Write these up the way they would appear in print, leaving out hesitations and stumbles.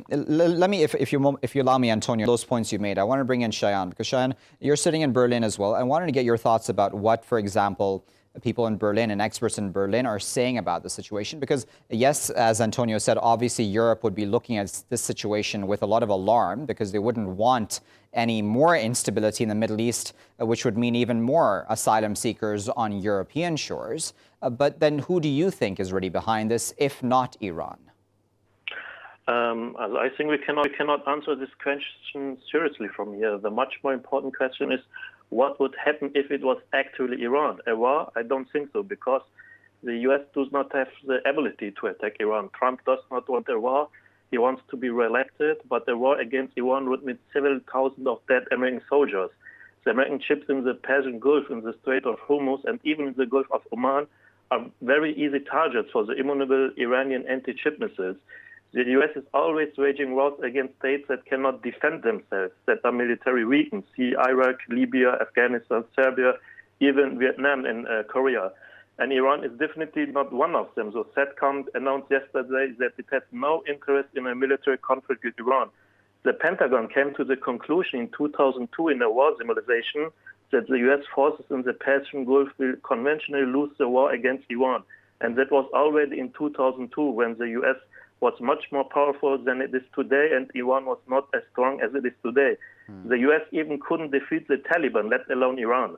Let me, if you allow me, Antonio, those points you made, I want to bring in Shayan, because Shayan, you're sitting in Berlin as well. I wanted to get your thoughts about what, for example, people in Berlin and experts in Berlin are saying about the situation. Because yes, as Antonio said, obviously Europe would be looking at this situation with a lot of alarm, because they wouldn't want any more instability in the Middle East, which would mean even more asylum seekers on European shores. But then who do you think is really behind this, if not Iran? I think we cannot answer this question seriously from here. The much more important question is, what would happen if it was actually Iran? A war? I don't think so, because the U.S. does not have the ability to attack Iran. Trump does not want a war. He wants to be reelected, but a war against Iran would mean several thousand of dead American soldiers. The American ships in the Persian Gulf, in the Strait of Hormuz, and even in the Gulf of Oman are very easy targets for the immovable Iranian anti-ship missiles. The U.S. is always waging wars against states that cannot defend themselves, that are military weakened. See Iraq, Libya, Afghanistan, Serbia, even Vietnam and Korea. And Iran is definitely not one of them. So SATCOM announced yesterday that it has no interest in a military conflict with Iran. The Pentagon came to the conclusion in 2002 in a war simulation that the U.S. forces in the Persian Gulf will conventionally lose the war against Iran. And that was already in 2002, when the U.S. was much more powerful than it is today, and Iran was not as strong as it is today. The U.S. even couldn't defeat the Taliban, let alone Iran.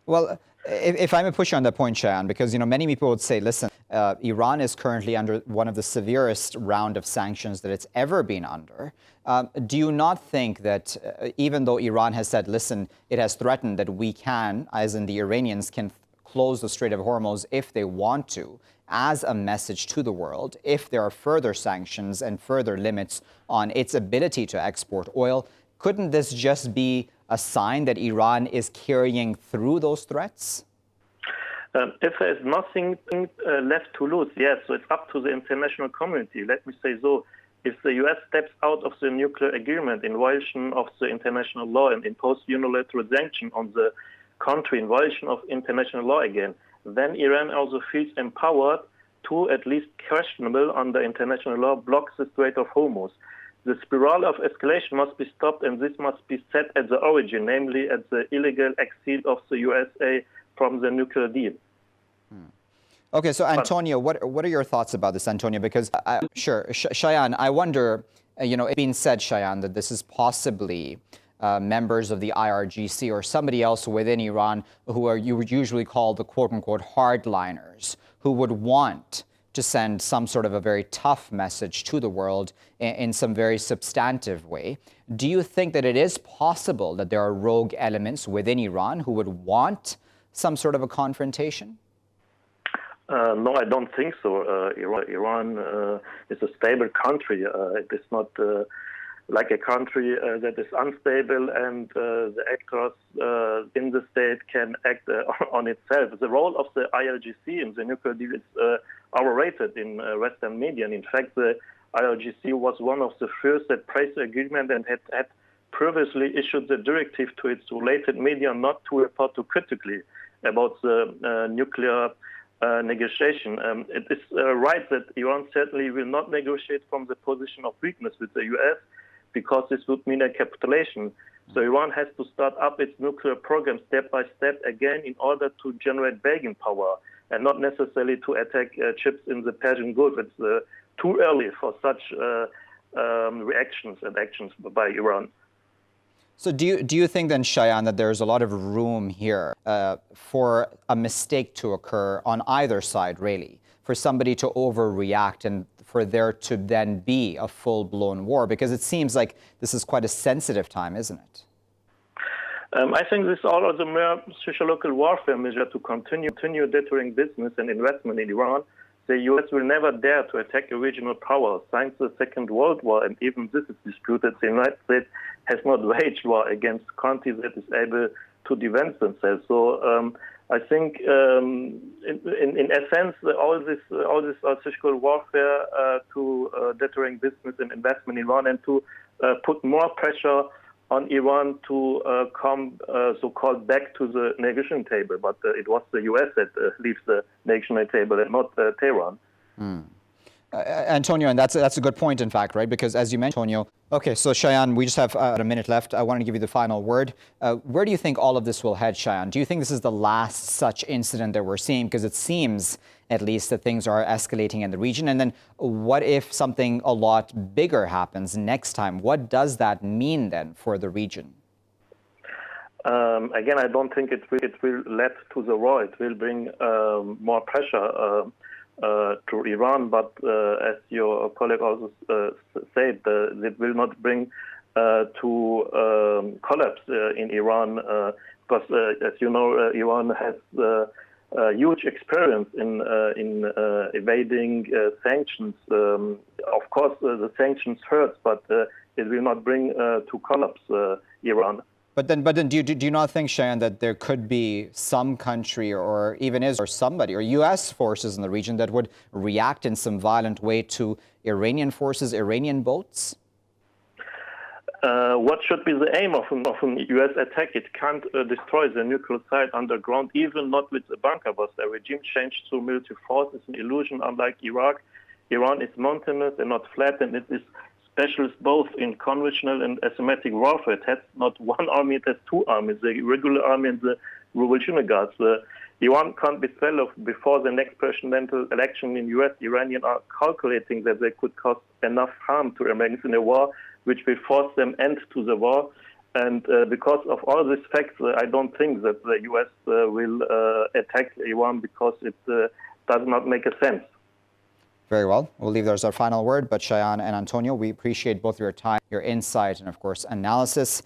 Well, if I may push you on that point, Shayan, because many people would say, listen, Iran is currently under one of the severest round of sanctions that it's ever been under. Do you not think that even though Iran has said, listen, it has threatened that we can, as in the Iranians, can close the Strait of Hormuz if they want to, as a message to the world, if there are further sanctions and further limits on its ability to export oil, couldn't this just be a sign that Iran is carrying through those threats? If there's nothing left to lose, yes, so it's up to the international community. Let me say so. If the U.S. steps out of the nuclear agreement in violation of the international law and impose unilateral sanction on the country in violation of international law again, then Iran also feels empowered to, at least questionable under international law, block the Strait of Hormuz. The spiral of escalation must be stopped, and this must be set at the origin, namely at the illegal exit of the USA from the nuclear deal. Okay, so Antonio, what are your thoughts about this, Antonio? Because, sure, Shayan, I wonder, it's been said, Shayan, that this is possibly members of the IRGC or somebody else within Iran who you would usually call the quote-unquote hardliners, who would want to send some sort of a very tough message to the world in some very substantive way. Do you think that it is possible that there are rogue elements within Iran who would want some sort of a confrontation? No, I don't think so. Iran is a stable country. It is not like a country that is unstable, and the actors in the state can act on itself. The role of the IRGC in the nuclear deal is overrated in Western media. And in fact, the IRGC was one of the first that praised the agreement and had previously issued the directive to its related media not to report too critically about the nuclear negotiation. It is right that Iran certainly will not negotiate from the position of weakness with the U.S., because this would mean a capitulation. So Iran has to start up its nuclear program step by step again in order to generate bargaining power, and not necessarily to attack ships in the Persian Gulf. It's too early for such reactions and actions by Iran. So do you think then, Shayan, that there's a lot of room here for a mistake to occur on either side, really, for somebody to overreact and for there to then be a full-blown war? Because it seems like this is quite a sensitive time, isn't it? I think this is all of the mere sociological warfare measure to continue deterring business and investment in Iran. The U.S. will never dare to attack a regional power. Since the Second World War, and even this is disputed, the United States has not waged war against countries that is able to defend themselves. So I think, in essence, all this sociological warfare to deterring business and investment in Iran, and to put more pressure on Iran to come so-called back to the negotiation table. But it was the U.S. that leaves the negotiation table and not Tehran. Antonio, and that's a good point, in fact, right? Because as you mentioned, Antonio, okay, so Shayan, we just have a minute left. I want to give you the final word. Where do you think all of this will head, Shayan? Do you think this is the last such incident that we're seeing? Because it seems, at least, that things are escalating in the region. And then what if something a lot bigger happens next time? What does that mean then for the region? Again, I don't think it will lead to the war. It will bring more pressure to Iran, but as your colleague also said, it will not bring to collapse in Iran, because as you know, Iran has huge experience in evading sanctions. Of course, the sanctions hurt, but it will not bring to collapse Iran. But then, do you not think, Shayan, that there could be some country or even Israel or somebody or U.S. forces in the region that would react in some violent way to Iranian forces, Iranian boats? What should be the aim of an U.S. attack? It can't destroy the nuclear site underground, even not with a bunker buster. A regime change through military force is an illusion, unlike Iraq. Iran is mountainous and not flat, and it is specialist both in conventional and asymmetric warfare. It has not one army, it has two armies, the regular army and the Revolutionary Guards. Iran can't be swallowed before the next presidential election in U.S. Iranians are calculating that they could cause enough harm to Americans in a war which will force them end to the war. And because of all these facts, I don't think that the U.S. will attack Iran, because it does not make a sense. Very well. We'll leave there as our final word. But Shayan and Antonio, we appreciate both your time, your insight, and of course, analysis.